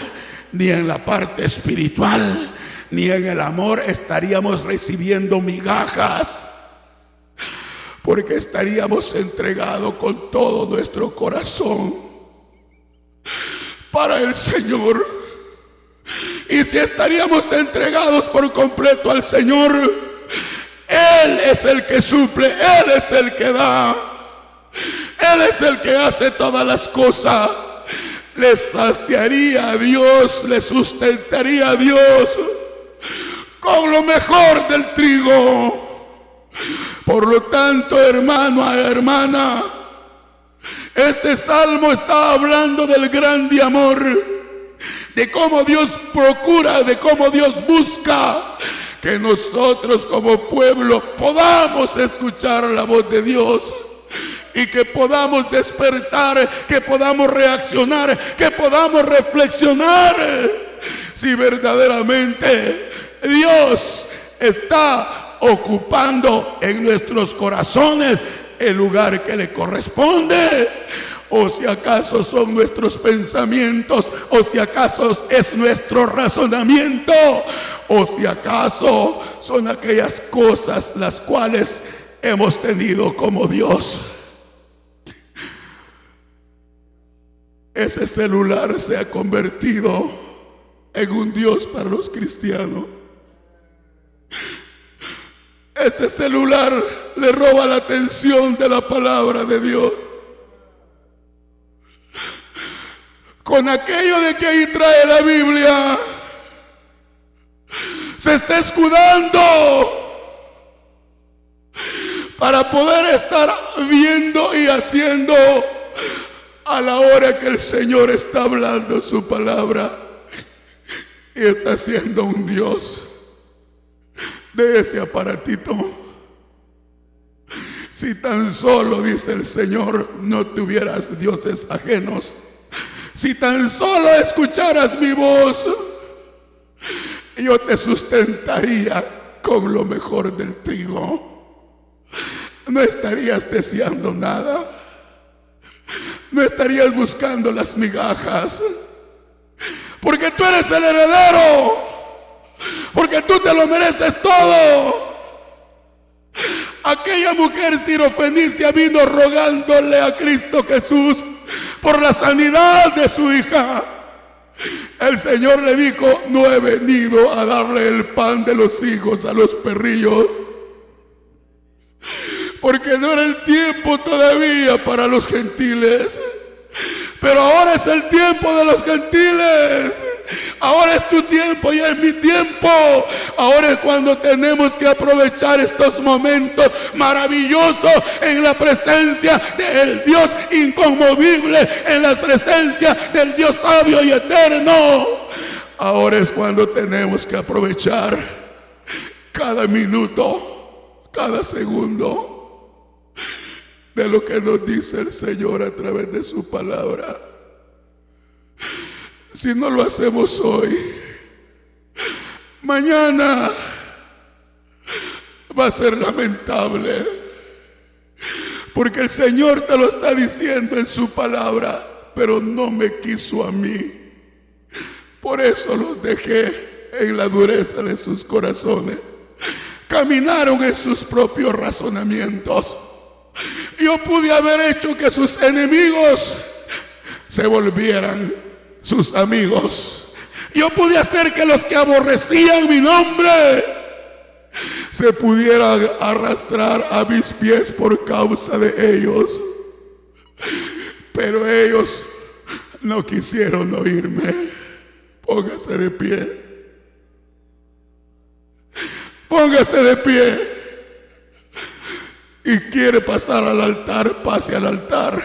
ni en la parte espiritual, ni en el amor estaríamos recibiendo migajas, porque estaríamos entregados con todo nuestro corazón para el Señor. Y si estaríamos entregados por completo al Señor, Él es el que suple, Él es el que da, Él es el que hace todas las cosas. Le saciaría a Dios, le sustentaría a Dios con lo mejor del trigo. Por lo tanto, hermano, hermana, este salmo está hablando del grande amor, de cómo Dios procura, de cómo Dios busca que nosotros como pueblo podamos escuchar la voz de Dios y que podamos despertar, que podamos reaccionar, que podamos reflexionar si verdaderamente Dios está ocupando en nuestros corazones el lugar que le corresponde, o si acaso son nuestros pensamientos, o si acaso es nuestro razonamiento, o si acaso son aquellas cosas las cuales hemos tenido como Dios. Ese celular se ha convertido en un Dios para los cristianos. Ese celular le roba la atención de la palabra de Dios. con aquello de que ahí trae la Biblia, se está escudando para poder estar viendo y haciendo a la hora que el Señor está hablando su palabra y está siendo un Dios de ese aparatito. Si tan solo, dice el Señor, no tuvieras dioses ajenos, si tan solo escucharas mi voz, yo te sustentaría con lo mejor del trigo. No estarías deseando nada, no estarías buscando las migajas, porque tú eres el heredero, porque tú te lo mereces todo. Aquella mujer sirofenicia vino rogándole a Cristo Jesús por la sanidad de su hija. El Señor le dijo: no he venido a darle el pan de los hijos a los perrillos, porque no era el tiempo todavía para los gentiles, pero ahora es el tiempo de los gentiles. Ahora es tu tiempo y es mi tiempo. Ahora es cuando tenemos que aprovechar estos momentos maravillosos en la presencia del Dios inconmovible, en la presencia del Dios sabio y eterno. Ahora es cuando tenemos que aprovechar cada minuto, cada segundo de lo que nos dice el Señor a través de su palabra. Si no lo hacemos hoy, mañana va a ser lamentable, porque el Señor te lo está diciendo en su palabra, pero no me quiso a mí. Por eso los dejé en la dureza de sus corazones. Caminaron en sus propios razonamientos. Yo pude haber hecho que sus enemigos se volvieran sus amigos. Yo pude hacer que los que aborrecían mi nombre se pudieran arrastrar a mis pies por causa de ellos, pero ellos no quisieron oírme. Póngase de pie. Póngase de pie. Y quiere pasar al altar, pase al altar.